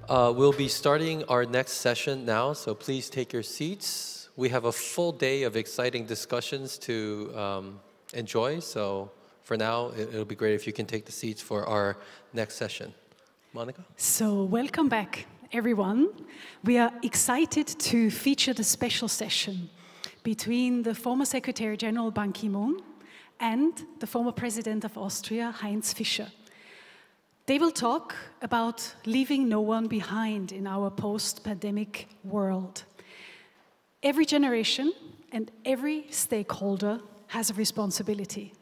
We'll be starting our next session now, so please take your seats. We have a full day of exciting discussions to enjoy, so for now, it'll be great if you can take the seats for our next session. Monica? So welcome back, everyone. We are excited to feature the special session between the former Secretary General Ban Ki-moon and the former President of Austria, Heinz Fischer. They will talk about leaving no one behind in our post-pandemic world. Every generation and every stakeholder has a responsibility.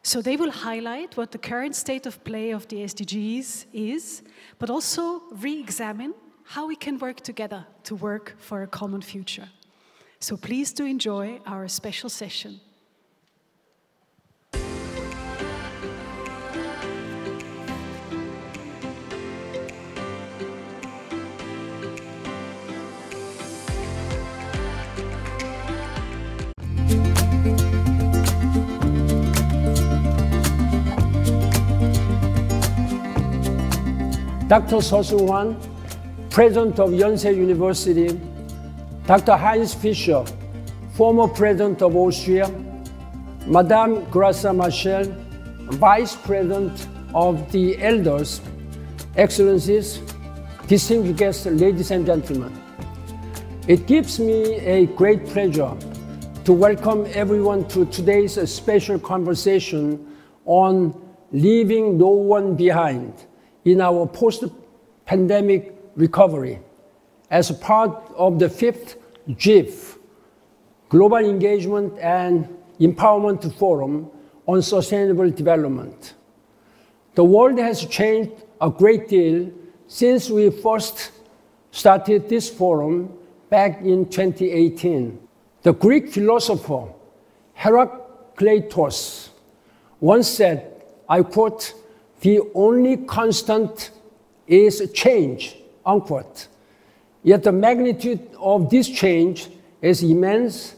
So they will highlight what the current state of play of the SDGs is, but also re-examine how we can work together to work for a common future. So please do enjoy our special session. Dr. So Seung-hwan, President of Yonsei University, Dr. Heinz Fischer, former President of Austria, Madame Graça Machel, Vice President of the Elders, Excellencies, distinguished guests, ladies and gentlemen. It gives me a great pleasure to welcome everyone to today's special conversation on leaving no one behind in our post-pandemic recovery as a part of the 5th GEEF, Global Engagement and Empowerment Forum on Sustainable Development. The world has changed a great deal since we first started this forum back in 2018. The Greek philosopher Heraclitus once said, I quote, "The only constant is change," unquote. Yet the magnitude of this change is immense,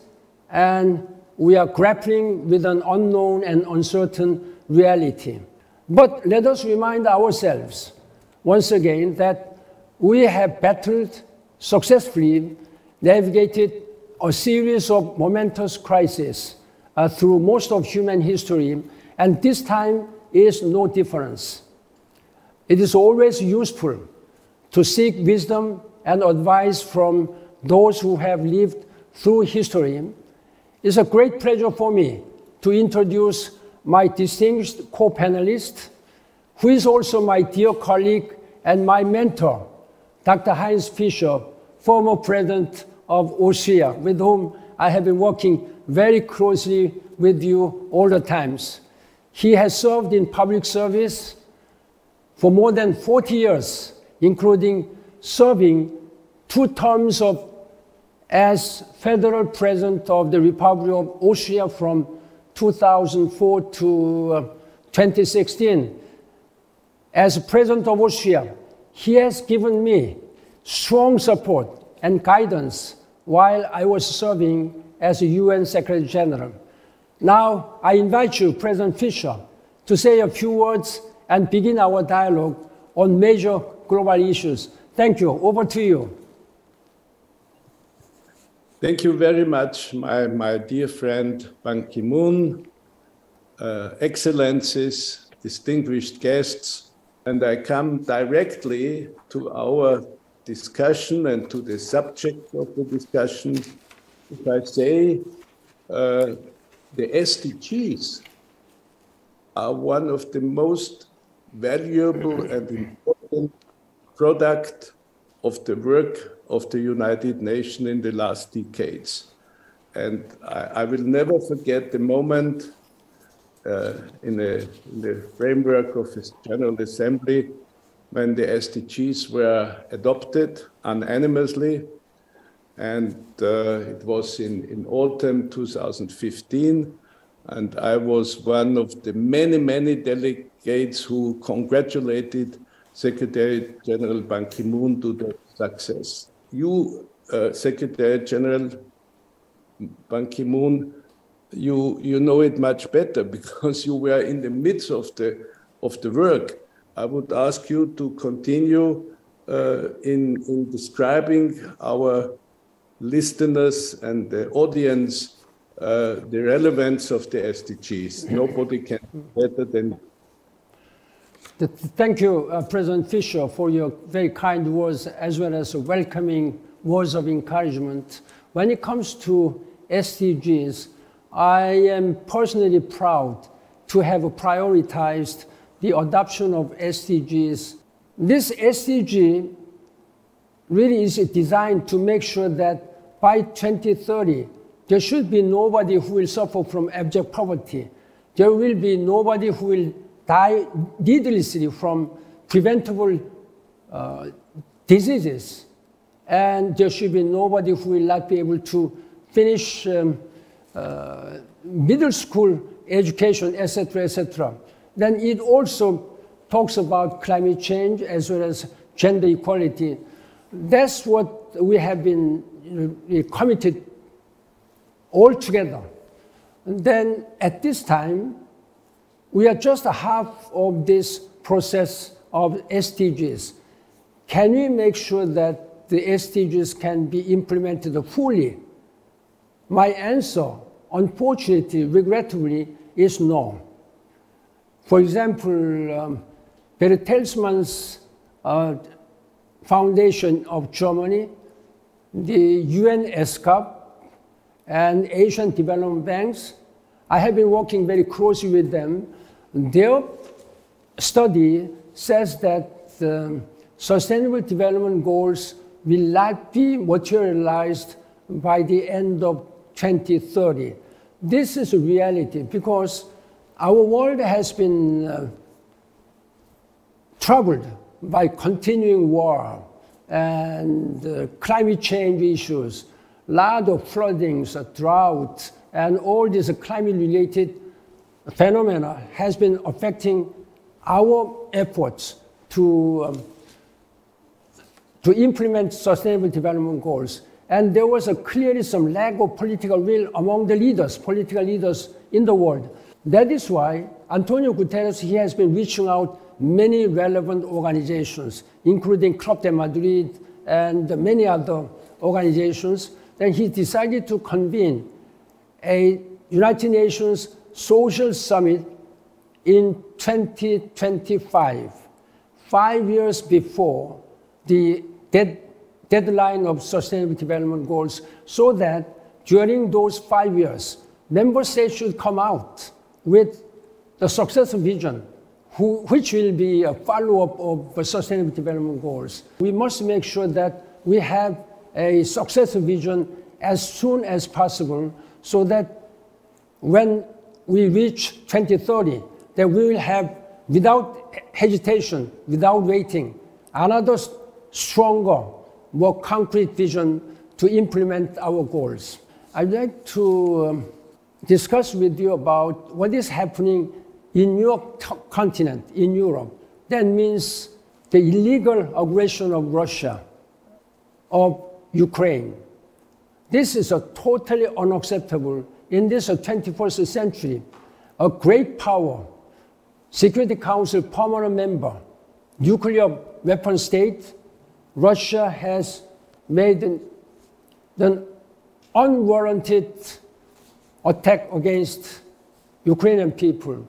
and we are grappling with an unknown and uncertain reality. But let us remind ourselves once again that we have battled successfully, navigated a series of momentous crises through most of human history, and this time is no difference. It is always useful to seek wisdom and advice from those who have lived through history. It's a great pleasure for me to introduce my distinguished co-panelist, who is also my dear colleague and my mentor, Dr. Heinz Fischer, former President of Austria, with whom I have been working very closely with you all the times. He has served in public service for more than 40 years, including serving 2 terms as Federal President of the Republic of Austria from 2004 to 2016. As President of Austria, he has given me strong support and guidance while I was serving as a UN Secretary General. Now, I invite you, President Fischer, to say a few words and begin our dialogue on major global issues. Thank you. Over to you. Thank you very much, my dear friend Ban Ki-moon, Excellencies, distinguished guests, and I come directly to our discussion and to the subject of the discussion. If I say the SDGs are one of the most valuable and important product of the work of the United Nations in the last decades. And I will never forget the moment in the framework of this General Assembly when the SDGs were adopted unanimously. And it was in autumn 2015. And I was one of the many delegates who congratulated Secretary General Ban Ki-moon to the success. You, Secretary General Ban Ki-moon, you know it much better because you were in the midst of the work. I would ask you to continue in describing our listeners and the audience the relevance of the SDGs. Nobody can do better than. Thank you, President Fischer, for your very kind words as well as welcoming words of encouragement. When it comes to SDGs, I am personally proud to have prioritized the adoption of SDGs. This SDG really is designed to make sure that by 2030, there should be nobody who will suffer from abject poverty. There will be nobody who will die needlessly from preventable diseases. And there should be nobody who will not be able to finish middle school education, etc., etc. Then it also talks about climate change as well as gender equality. That's what we have been committed all together. And then at this time, we are just half of this process of SDGs. Can we make sure that the SDGs can be implemented fully? My answer, unfortunately, regrettably, is no. For example, Bertelsmann's Foundation of Germany, the UN SDG, and Asian development banks, I have been working very closely with them. Their study says that the Sustainable Development Goals will not be materialized by the end of 2030. This is a reality because our world has been troubled by continuing war and climate change issues, a lot of floodings, drought, and all these climate-related phenomena has been affecting our efforts to implement Sustainable Development Goals. And there was clearly some lack of political will among the leaders, political leaders in the world. That is why Antonio Guterres, he has been reaching out many relevant organizations, including Club de Madrid and many other organizations. Then he decided to convene a United Nations Social Summit in 2025, 5 years before the deadline of Sustainable Development Goals, so that during those 5 years, member states should come out with the successor vision, which will be a follow-up of Sustainable Development Goals. We must make sure that we have a successor vision as soon as possible, so that when we reach 2030, that we will have, without hesitation, without waiting, another stronger, more concrete vision to implement our goals. I'd like to discuss with you about what is happening in your continent, in Europe. That means the illegal aggression of Russia, of Ukraine. This is totally unacceptable in this 21st century. A great power, Security Council permanent member, nuclear weapon state, Russia has made an unwarranted attack against Ukrainian people.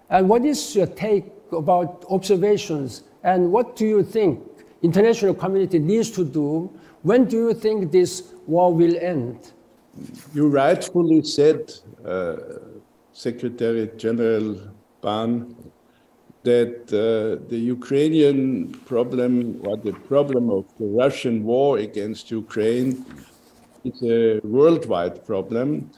And what is your take about observations, and what do you think international community needs to do? When do you think this war will end? You rightfully said, Secretary General Ban, that the Ukrainian problem, or the problem of the Russian war against Ukraine, is a worldwide problem,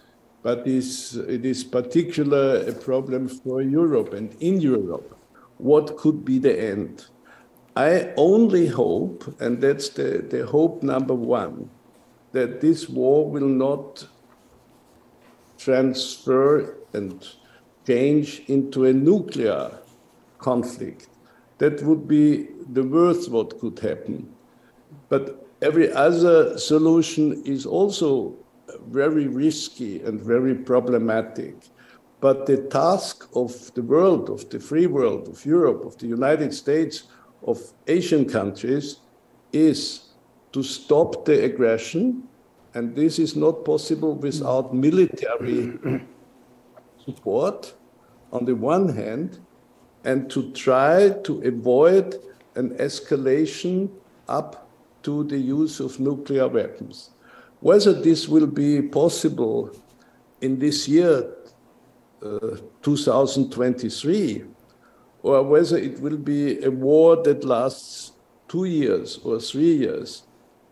but it is particularly a problem for Europe. And in Europe, what could be the end? I only hope, and that's the hope number one, that this war will not transfer and change into a nuclear conflict. That would be the worst what could happen. But every other solution is also very risky and very problematic. But the task of the world, of the free world, of Europe, of the United States, of Asian countries, is to stop the aggression, and this is not possible without military support on the one hand, and to try to avoid an escalation up to the use of nuclear weapons. Whether this will be possible in this year, 2023, or whether it will be a war that lasts 2 years or 3 years,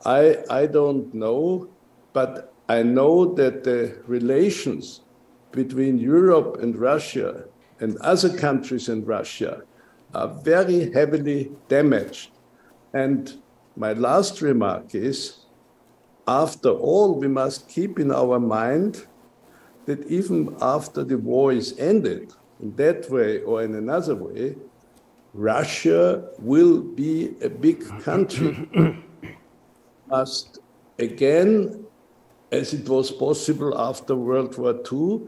I don't know, but I know that the relations between Europe and Russia and other countries in Russia are very heavily damaged. And my last remark is, after all, we must keep in our mind that even after the war is ended, in that way or in another way, Russia will be a big country. Must again, as it was possible after World War II,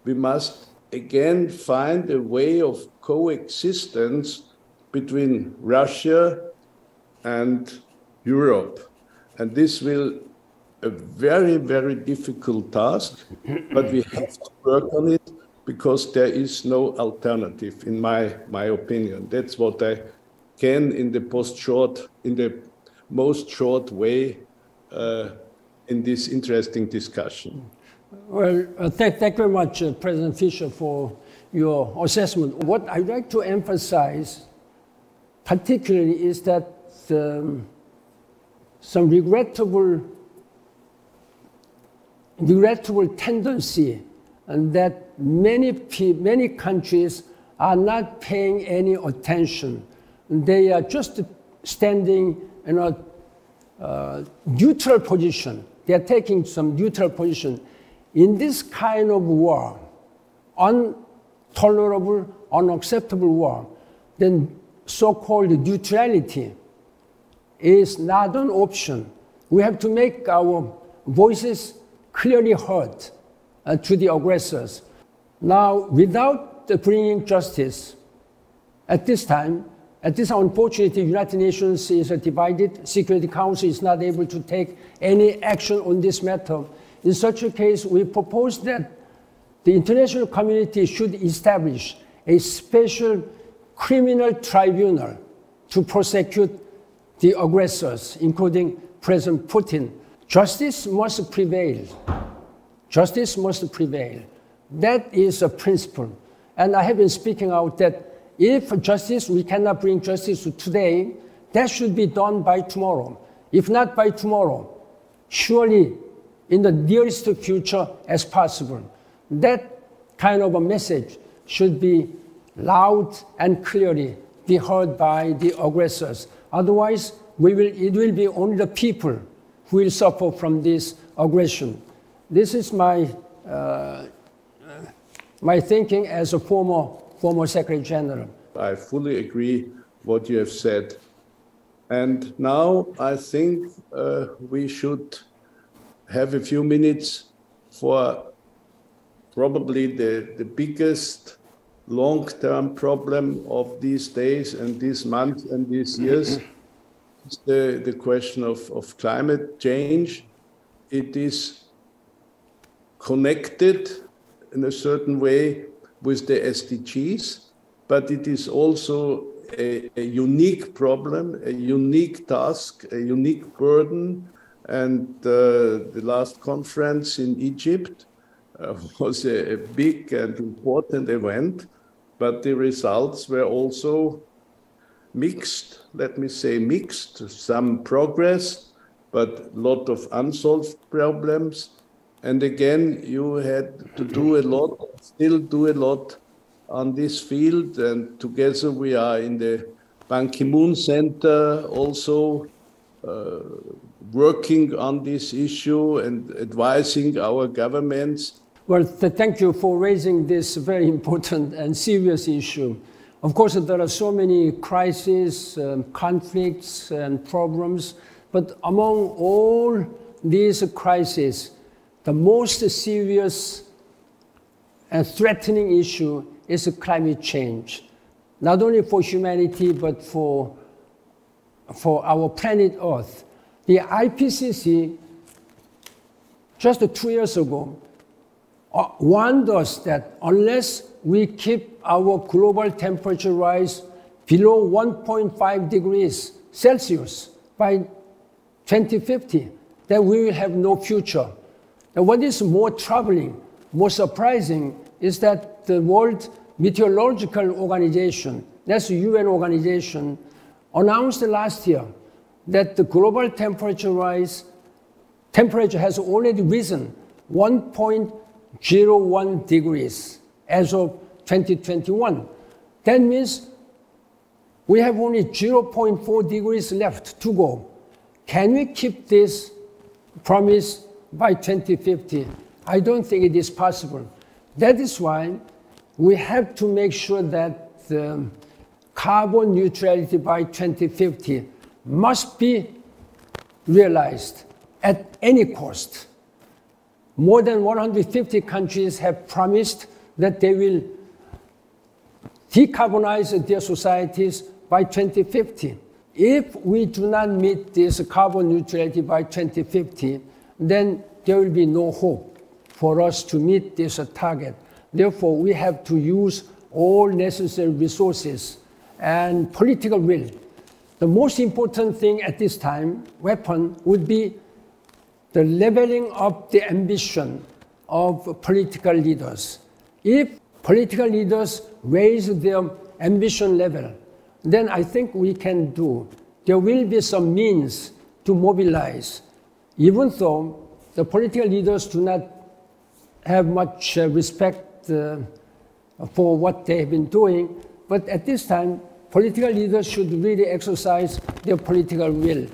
we must again find a way of coexistence between Russia and Europe. And this will a very, very difficult task, but we have to work on it because there is no alternative, in my opinion. That's what I can, in the most short way, in this interesting discussion. Well, thank you very much, President Fischer, for your assessment. What I'd like to emphasize particularly is that some regrettable tendency and that many countries are not paying any attention. They are just standing in a neutral position. They are taking some neutral position. In this kind of war, intolerable, unacceptable war, then so-called neutrality is not an option. We have to make our voices clearly heard to the aggressors. Now, without bringing justice, at this time, unfortunately, the United Nations is divided. Security Council is not able to take any action on this matter. In such a case, we propose that the international community should establish a special criminal tribunal to prosecute the aggressors, including President Putin. Justice must prevail. Justice must prevail. That is a principle. And I have been speaking out that if we cannot bring justice today, that should be done by tomorrow. If not by tomorrow, surely in the nearest future as possible. That kind of a message should be loud and clearly be heard by the aggressors. Otherwise, it will be only the people who will suffer from this aggression. This is my thinking as a former Secretary General. I fully agree what you have said. And now I think we should have a few minutes for probably the biggest long-term problem of these days and these months and these years. It's the question of climate change. It is connected in a certain way with the SDGs, but it is also a unique problem, a unique task, a unique burden. And the last conference in Egypt was a big and important event, but the results were also mixed, let me say mixed, some progress, but a lot of unsolved problems. And again, you had to do a lot, still do a lot on this field. And together we are in the Ban Ki-moon Center also working on this issue and advising our governments. Well, thank you for raising this very important and serious issue. Of course, there are so many crises, conflicts, and problems, but among all these crises, the most serious and threatening issue is climate change, not only for humanity, but for for our planet Earth. The IPCC, just 2 years ago, warned us that unless we keep our global temperature rise below 1.5 degrees Celsius by 2050, then we will have no future. And what is more troubling, more surprising, is that the World Meteorological Organization, that's a UN organization, announced last year that the global temperature has already risen 1.01 degrees as of 2021. That means we have only 0.4 degrees left to go. Can we keep this promise by 2050? I don't think it is possible. That is why we have to make sure that carbon neutrality by 2050 must be realized at any cost. More than 150 countries have promised that they will decarbonize their societies by 2050. If we do not meet this carbon neutrality by 2050, then there will be no hope for us to meet this target. Therefore, we have to use all necessary resources and political will. The most important thing at this time, weapon, would be the leveling up the ambition of political leaders. If political leaders raise their ambition level, then I think we can do. There will be some means to mobilize, even though the political leaders do not have much respect for what they have been doing. But at this time, political leaders should really exercise their political will,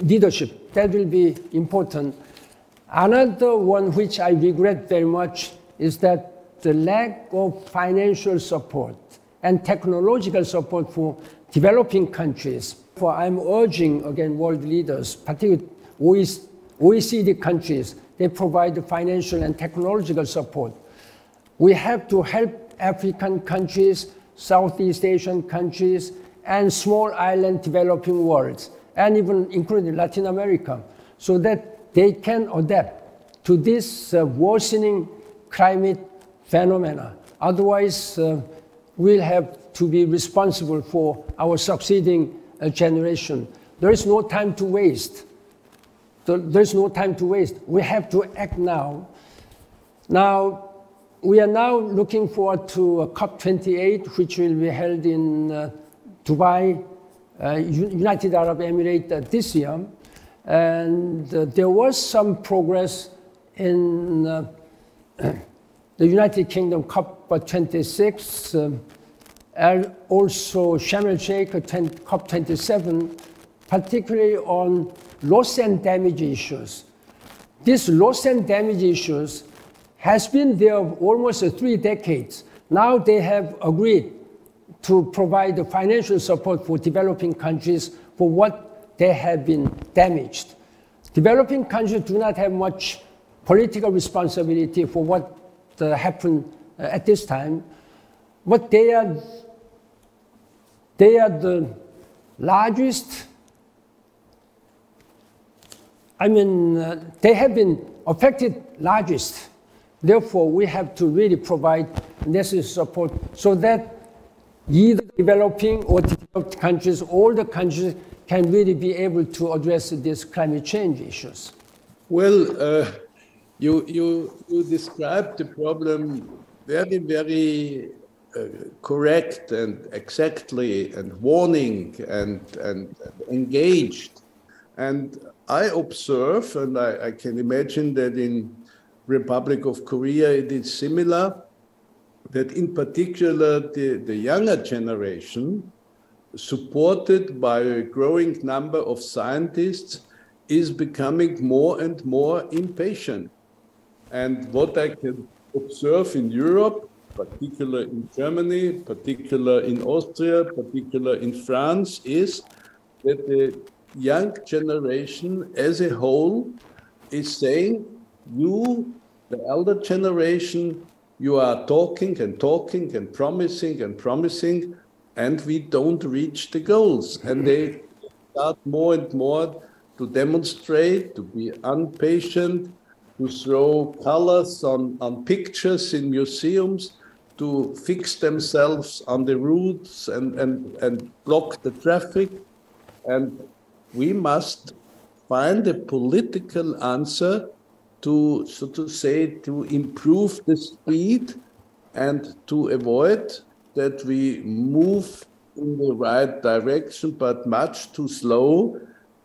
leadership. That will be important. Another one which I regret very much is that the lack of financial support and technological support for developing countries. For I'm urging, again, world leaders, particularly OECD countries, they provide the financial and technological support. We have to help African countries, Southeast Asian countries, and small island developing worlds, and even including Latin America, so that they can adapt to this worsening climate phenomena. Otherwise, we'll have to be responsible for our succeeding generation. There is no time to waste. There's no time to waste. We have to act now. Now, we are now looking forward to COP28, which will be held in Dubai, United Arab Emirates this year. And there was some progress in the United Kingdom COP26, and also Sharm el-Sheikh COP27, particularly on loss and damage issues. These loss and damage issues has been there almost 3 decades. Now they have agreed to provide the financial support for developing countries for what they have been damaged. Developing countries do not have much political responsibility for what happened at this time, but they are the largest. They have been affected largest. Therefore, we have to really provide necessary support so that either developing or developed countries, all the countries can really be able to address these climate change issues. Well, you described the problem very, very correct and exactly and warning and engaged. And I observe, and I can imagine that in Republic of Korea it is similar, that in particular the younger generation, supported by a growing number of scientists, is becoming more and more impatient. And what I can observe in Europe, particularly in Germany, particularly in Austria, particularly in France, is that the young generation as a whole is saying, you, the elder generation, you are talking and talking and promising, and we don't reach the goals. And they start more and more to demonstrate, to be impatient, to throw colors on pictures in museums, to fix themselves on the routes and block the traffic. And we must find a political answer to, so to say, to improve the speed and to avoid that we move in the right direction, but much too slow,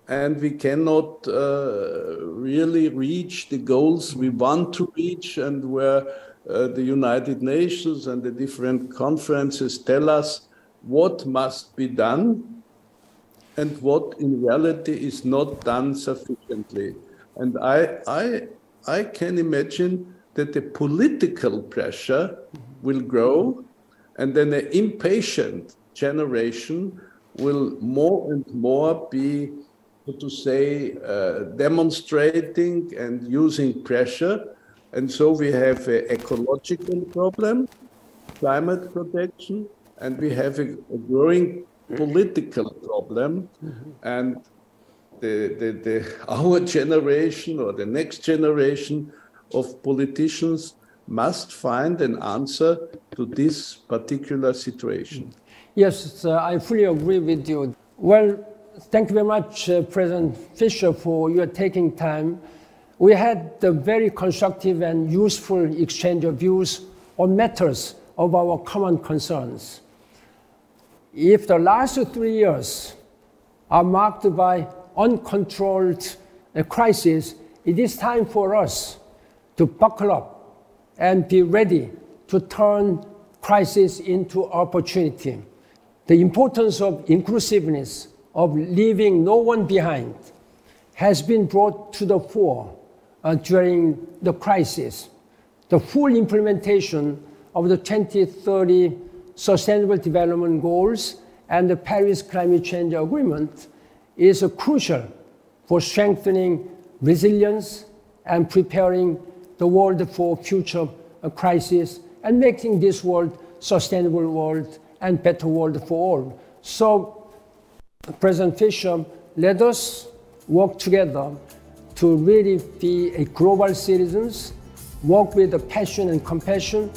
and we cannot really reach the goals we want to reach, and where the United Nations and the different conferences tell us what must be done and what in reality is not done sufficiently. And I can imagine that the political pressure will grow, and then an impatient generation will more and more be, so to say, demonstrating and using pressure. And so we have an ecological problem, climate protection, and we have a growing political problem. And our generation or the next generation of politicians must find an answer to this particular situation. Yes, I fully agree with you. Well, thank you very much, President Fischer, for your taking time. We had a very constructive and useful exchange of views on matters of our common concerns. If the last 3 years are marked by uncontrolled crisis, it is time for us to buckle up and be ready to turn crisis into opportunity. The importance of inclusiveness, of leaving no one behind, has been brought to the fore during the crisis. The full implementation of the 2030 Sustainable Development Goals and the Paris Climate Change Agreement is crucial for strengthening resilience and preparing the world for future crises and making this world sustainable world and better world for all. So, President Fischer, let us work together to really be a global citizens, work with passion and compassion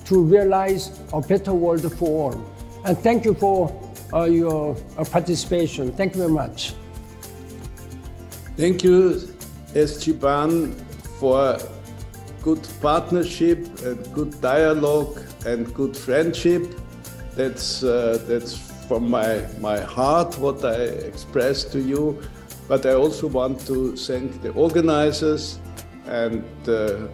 to realize a better world for all. And thank you for your participation. Thank you very much. Thank you, SG Ban, for good partnership and good dialogue and good friendship. That's from my heart what I expressed to you. But I also want to thank the organizers and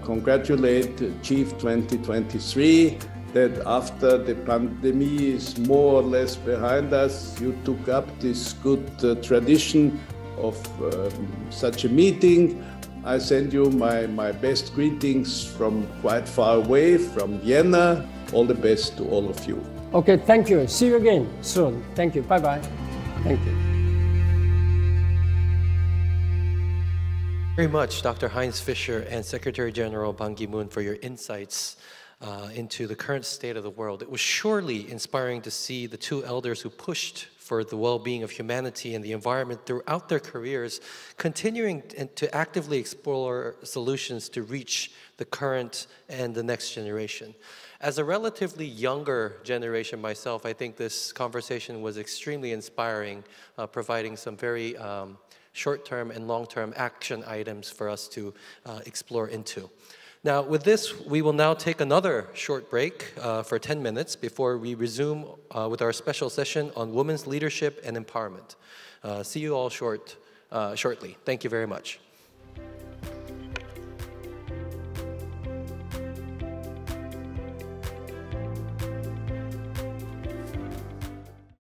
congratulate GEEF 2023 that after the pandemic is more or less behind us, you took up this good tradition of such a meeting. I send you my best greetings from quite far away, from Vienna. All the best to all of you. Okay, thank you. See you again soon. Thank you. Bye-bye. Thank you. Very much, Dr. Heinz Fischer and Secretary General Ban Ki-moon, for your insights into the current state of the world. It was surely inspiring to see the two elders who pushed for the well-being of humanity and the environment throughout their careers, continuing to actively explore solutions to reach the current and the next generation. As a relatively younger generation myself, I think this conversation was extremely inspiring, providing some very short-term and long-term action items for us to explore into. Now, with this, we will now take another short break for 10 minutes before we resume with our special session on women's leadership and empowerment. See you all shortly. Thank you very much.